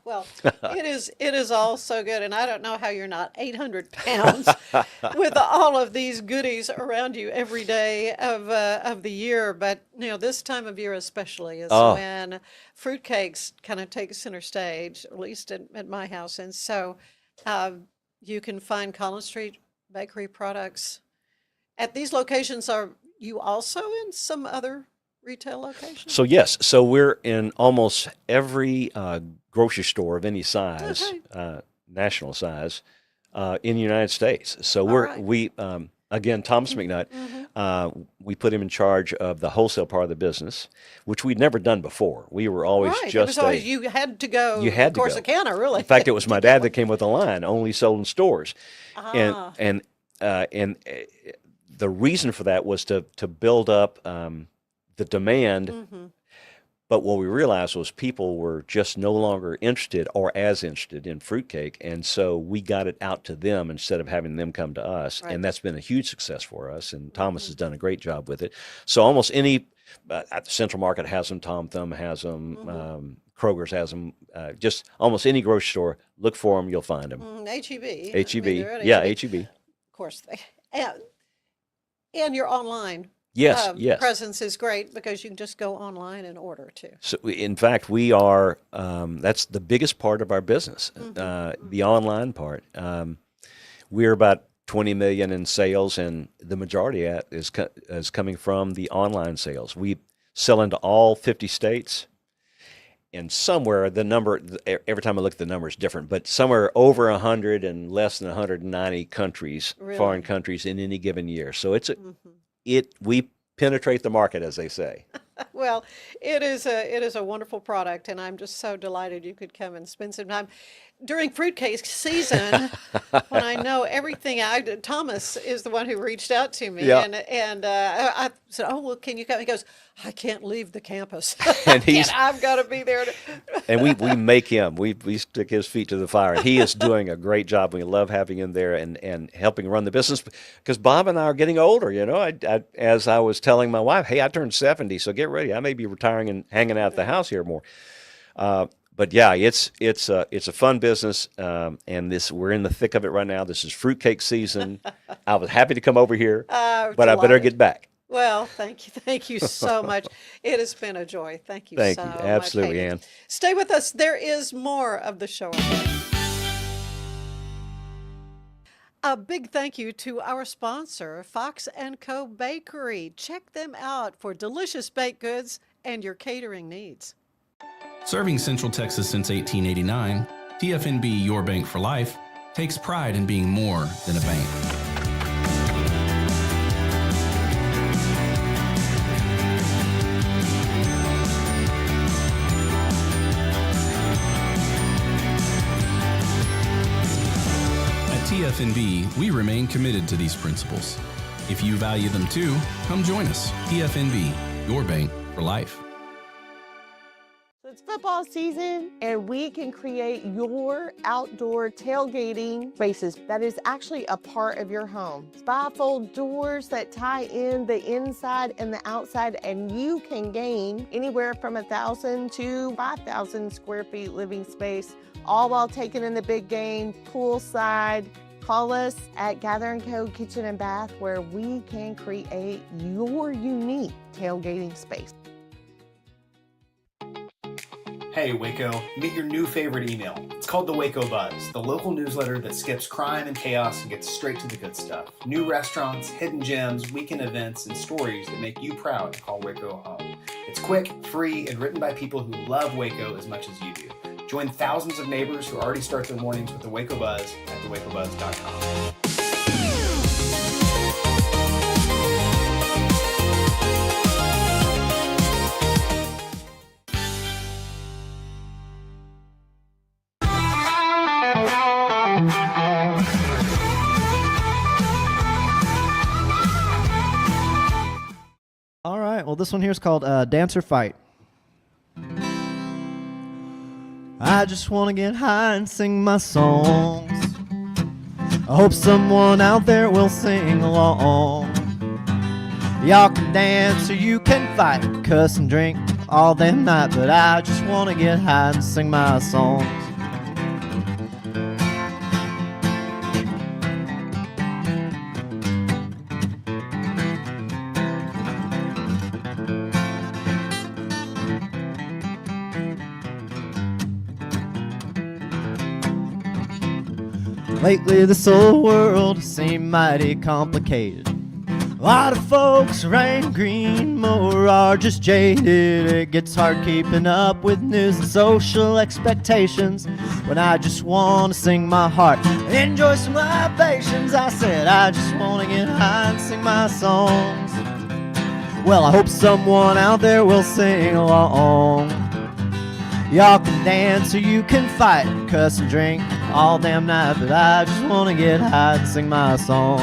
Well, it is all so good, and I don't know how you're not 800 pounds with all of these goodies around you every day of the year. But this time of year especially is when fruitcakes kind of take center stage, at least at my house. And so you can find Collin Street Bakery products at these locations. Are you also in some other retail locations? So yes, so we're in almost every grocery store of any size, national size, in the United States. So we again, Thomas McNutt, we put him in charge of the wholesale part of the business, which we'd never done before. We were always Right. It just was always you had to go. You had to go. Corsicana, really. In fact, it was my dad that came with the line, only sold in stores, Ah. and the reason for that was to build up the demand. But what we realized was people were just no longer interested or as interested in fruitcake, and so we got it out to them instead of having them come to us, Right. and that's been a huge success for us. And Thomas has done a great job with it. So almost any at the Central Market has them, Tom Thumb has them, Kroger's has them. Just almost any grocery store, look for them, you'll find them. H-E-B. H-E-B, they're at yeah, H-E-B. H-E-B. Of course. And your online Yes, yes. presence is great because you can just go online and order too. So, in fact, we are, that's the biggest part of our business, the online part. We're about 20 million in sales, and the majority of that is coming from the online sales. We sell into all 50 states, and somewhere the number, every time I look at the number, is different, but somewhere over 100 and less than 190 countries, foreign Really? countries in any given year. So we penetrate the market, as they say. Well, it is a wonderful product, and I'm just so delighted you could come and spend some time during fruitcake season when I know everything. Thomas is the one who reached out to me, Yeah. and I said, "Oh, well, can you come?" He goes, "I can't leave the campus, And he's I've got to be there." and we make him. We stick his feet to the fire, and he is doing a great job. We love having him there and helping run the business because Bob and I are getting older. You know, as I was telling my wife, hey, I turned 70, so get ready. I may be retiring and hanging out at the house here more. But yeah, it's a fun business, and we're in the thick of it right now. This is fruitcake season. I was happy to come over here, but I better Delighted. get back. Well, thank you so much. It has been a joy. Thank you Thank so you. much. Absolutely, Hayden. Ann. Stay with us. There is more of the show ahead. A big thank you to our sponsor, Fox & Co. Bakery. Check them out for delicious baked goods and your catering needs. Serving Central Texas since 1889, TFNB Your Bank for Life takes pride in being more than a bank. At TFNB, we remain committed to these principles. If you value them too, come join us. TFNB, Your Bank for Life. It's football season, and we can create your outdoor tailgating spaces that is actually a part of your home. Bifold doors that tie in the inside and the outside, and you can gain anywhere from 1,000 to 5,000 square feet living space, all while taking in the big game, poolside. Call us at Gather & Co. Kitchen and Bath, where we can create your unique tailgating space. Hey Waco, meet your new favorite email. It's called the Waco Buzz, the local newsletter that skips crime and chaos and gets straight to the good stuff. New restaurants, hidden gems, weekend events, and stories that make you proud to call Waco home. It's quick, free, and written by people who love Waco as much as you do. Join thousands of neighbors who already start their mornings with the Waco Buzz at thewacobuzz.com. All right, well, this one here is called Dance or Fight. I just want to get high and sing my songs. I hope someone out there will sing along. Y'all can dance or you can fight, cuss and drink all damn night, but I just want to get high and sing my songs. Lately this whole world seemed mighty complicated. A lot of folks are angry, more are just jaded. It gets hard keeping up with news and social expectations when I just want to sing my heart and enjoy some libations. I said I just want to get high and sing my songs. Well, I hope someone out there will sing along. Y'all can dance or you can fight, cuss and drink all damn night, but I just want to get high and sing my songs.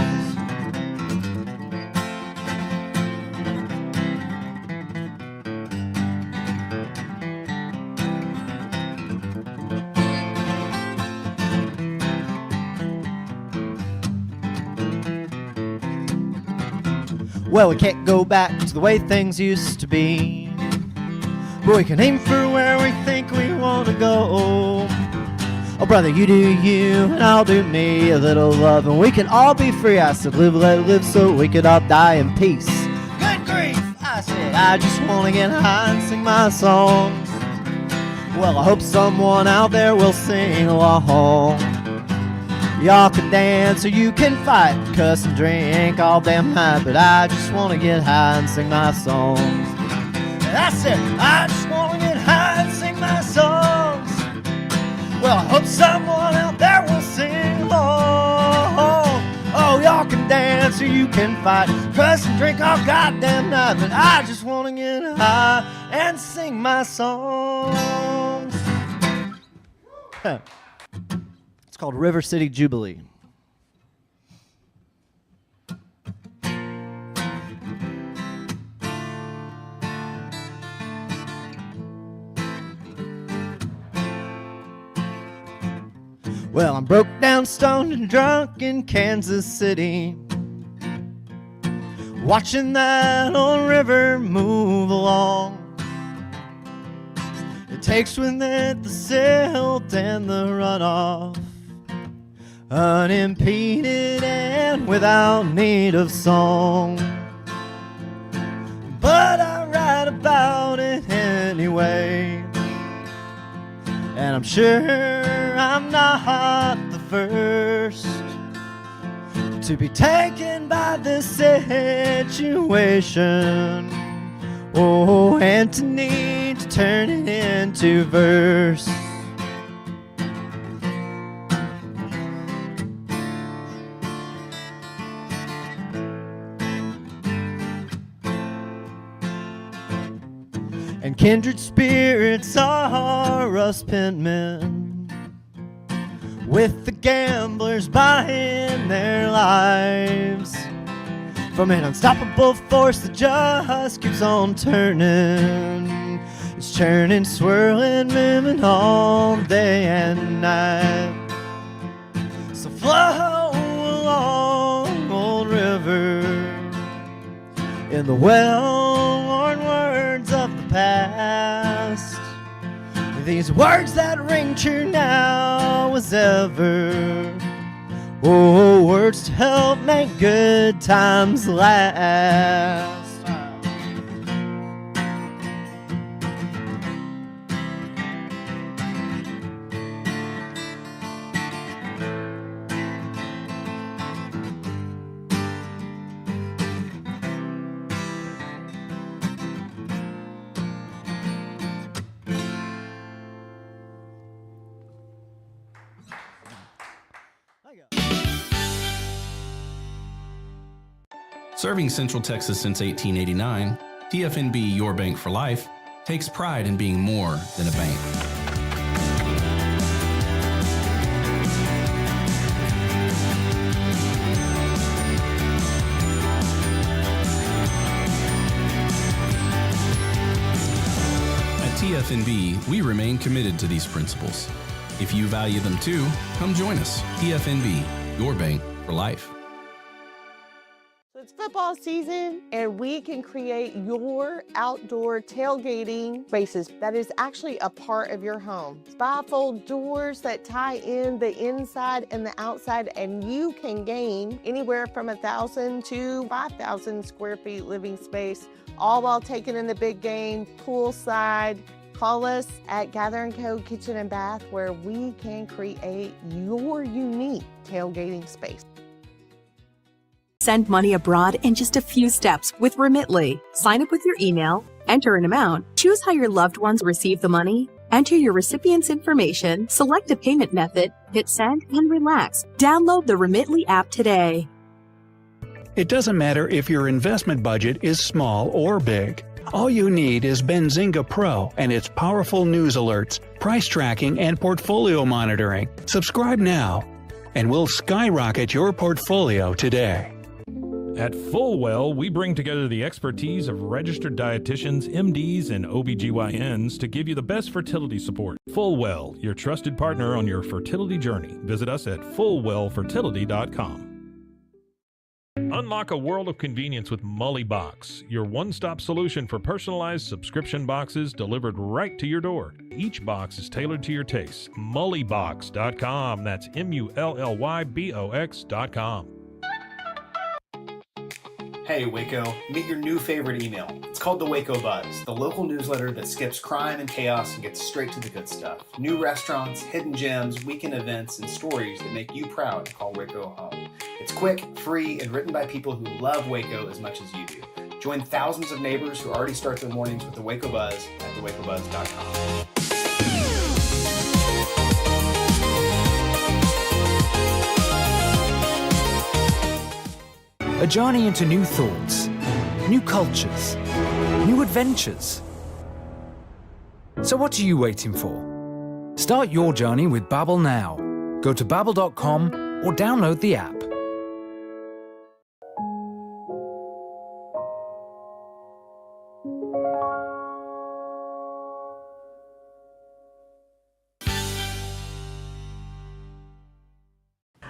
Well, we can't go back to the way things used to be, but we can aim for where we think we want to go. Oh, brother, you do you, and I'll do me. A little love, and we can all be free. I said, live, let live, so we could all die in peace. Good grief! I said, I just want to get high and sing my songs. Well, I hope someone out there will sing along. Y'all can dance or you can fight, cuss and drink all damn night, but I just want to get high and sing my songs. And I said, I just want to get high and sing my songs. Well, I hope someone out there will sing along. Oh, y'all can dance or you can fight, cuss and drink all goddamn night, but I just wanna get high and sing my songs. It's called River City Jubilee. Well, I'm broke down, stoned, and drunk in Kansas City, watching that old river move along. It takes with it the silt and the runoff, unimpeded and without need of song. But I write about it anyway, and I'm sure I'm not the first to be taken by this situation, oh, and to need to turn it into verse. And kindred spirits are us penmen, with the gamblers buying their lives from an unstoppable force that just keeps on turning. It's churning, swirling, moving all day and night. So flow along, old river, in the well-worn words of the past. These words that ring true now as ever. Oh, words to help make good times last. Serving Central Texas since 1889, TFNB Your Bank for Life takes pride in being more than a bank. At TFNB, we remain committed to these principles. If you value them too, come join us. TFNB, Your Bank for Life. It's football season, and we can create your outdoor tailgating spaces that is actually a part of your home. Bifold doors that tie in the inside and the outside, and you can gain anywhere from 1,000 to 5,000 square feet living space, all while taking in the big game, poolside. Call us at Gather & Co. Kitchen and Bath, where we can create your unique tailgating space. Send money abroad in just a few steps with Remitly. Sign up with your email, enter an amount, choose how your loved ones receive the money, enter your recipient's information, select a payment method, hit send, and relax. Download the Remitly app today. It doesn't matter if your investment budget is small or big. All you need is Benzinga Pro and its powerful news alerts, price tracking, and portfolio monitoring. Subscribe now, and we'll skyrocket your portfolio today. At Fullwell, we bring together the expertise of registered dietitians, MDs, and OBGYNs to give you the best fertility support. Fullwell, your trusted partner on your fertility journey. Visit us at fullwellfertility.com. Unlock a world of convenience with Mully Box, your one-stop solution for personalized subscription boxes delivered right to your door. Each box is tailored to your taste. Mullybox.com. That's MULLYBOX.com. Hey Waco, meet your new favorite email. It's called the Waco Buzz, the local newsletter that skips crime and chaos and gets straight to the good stuff. New restaurants, hidden gems, weekend events, and stories that make you proud to call Waco home. It's quick, free, and written by people who love Waco as much as you do. Join thousands of neighbors who already start their mornings with the Waco Buzz at thewacobuzz.com. A journey into new thoughts, new cultures, new adventures. So what are you waiting for? Start your journey with Babbel now. Go to babbel.com or download the app.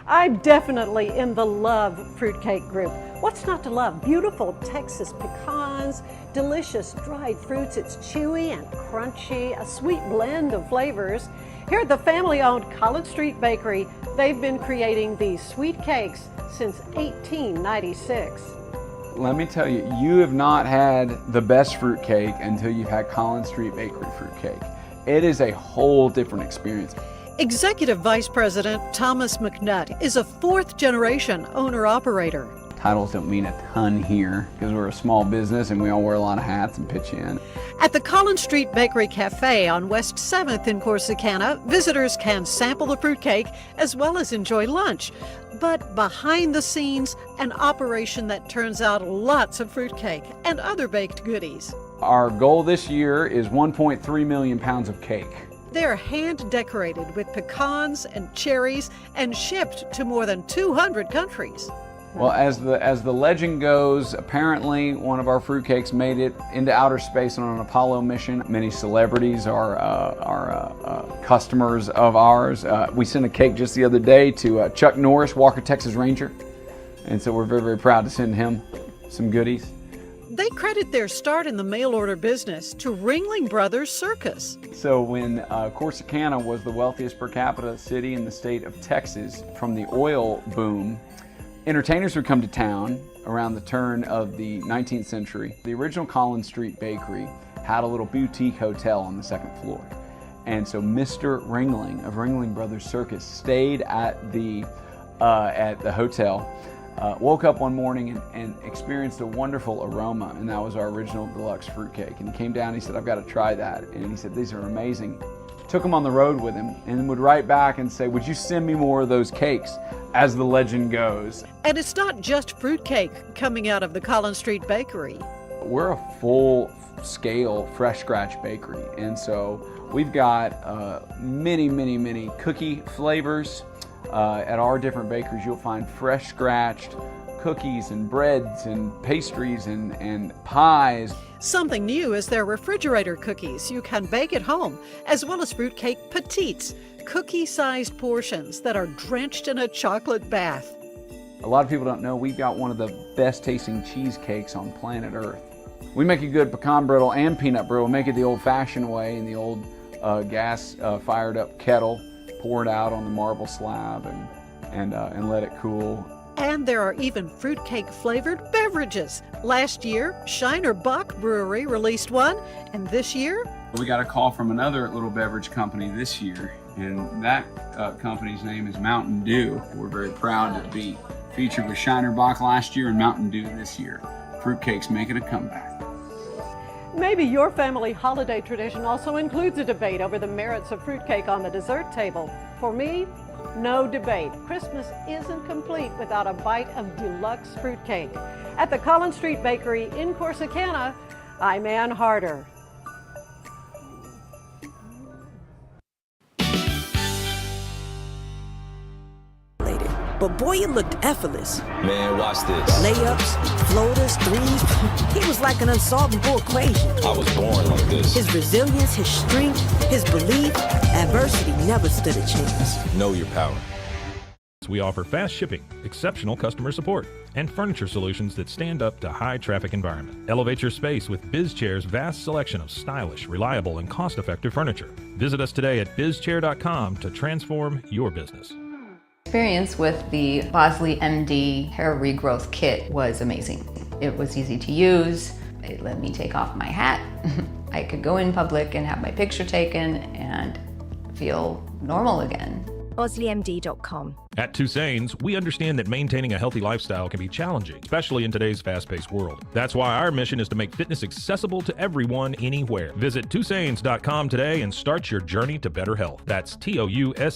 I'm definitely in the love fruitcake group. What's not to love? Beautiful Texas pecans, delicious dried fruits. It's chewy and crunchy, a sweet blend of flavors. Here at the family-owned Collin Street Bakery, they've been creating these sweet cakes since 1896. Let me tell you, you have not had the best fruitcake until you've had Collin Street Bakery fruitcake. It is a whole different experience. Executive Vice President Thomas McNutt is a fourth-generation owner-operator. Titles don't mean a ton here because we're a small business and we all wear a lot of hats and pitch in. At the Collin Street Bakery Cafe on West 7th in Corsicana, visitors can sample the fruitcake as well as enjoy lunch. But behind the scenes, an operation that turns out lots of fruitcake and other baked goodies. Our goal this year is 1.3 million pounds of cake. They're hand-decorated with pecans and cherries and shipped to more than 200 countries. Well, as the legend goes, apparently one of our fruitcakes made it into outer space on an Apollo mission. Many celebrities are customers of ours. We sent a cake just the other day to Chuck Norris, Walker, Texas Ranger. And so we're very, very proud to send him some goodies. They credit their start in the mail-order business to Ringling Brothers Circus. So when Corsicana was the wealthiest per capita city in the state of Texas from the oil boom, entertainers would come to town around the turn of the 19th century. The original Collin Street Bakery had a little boutique hotel on the second floor. And so Mr. Ringling of Ringling Brothers Circus stayed at the hotel, woke up one morning and experienced a wonderful aroma, and that was our original deluxe fruitcake. And he came down and he said, I've got to try that. And he said, these are amazing. Took them on the road with him and would write back and say, would you send me more of those cakes, as the legend goes. And it's not just fruitcake coming out of the Collin Street Bakery. We're a full-scale fresh scratch bakery, and so we've got many cookie flavors. At our different bakeries, you'll find fresh scratched cookies and breads and pastries and pies. Something new is their refrigerator cookies you can bake at home, as well as fruitcake petites, cookie-sized portions that are drenched in a chocolate bath. A lot of people don't know we've got one of the best tasting cheesecakes on planet Earth. We make a good pecan brittle and peanut brittle. We make it the old-fashioned way in the old gas fired up kettle. Pour it out on the marble slab and let it cool. And there are even fruitcake flavored beverages. Last year, Shiner Buck Brewery released one, and this year, we got a call from another little beverage company this year, and that company's name is Mountain Dew. We're very proud to be featured with Shiner Buck last year and Mountain Dew this year. Fruitcake's making a comeback. Maybe your family holiday tradition also includes a debate over the merits of fruitcake on the dessert table. For me, no debate. Christmas isn't complete without a bite of deluxe fruitcake. At the Collin Street Bakery in Corsicana, I'm Ann Harder. But boy, it looked effortless. Man, watch this. Layups, floaters, threes. He was like an unsolvable equation. I was born like this. His resilience, his strength, his belief, adversity never stood a chance. Know your power. We offer fast shipping, exceptional customer support, and furniture solutions that stand up to high traffic environment. Elevate your space with BizChair's vast selection of stylish, reliable, and cost-effective furniture. Visit us today at bizchair.com to transform your business. Experience with the Bosley MD hair regrowth kit was amazing. It was easy to use. It let me take off my hat. I could go in public and have my picture taken and feel normal again. BosleyMD.com. At Tusain's, we understand that maintaining a healthy lifestyle can be challenging, especially in today's fast-paced world. That's why our mission is to make fitness accessible to everyone, anywhere. Visit Tusains.com today and start your journey to better health. That's TOUSAINS.com.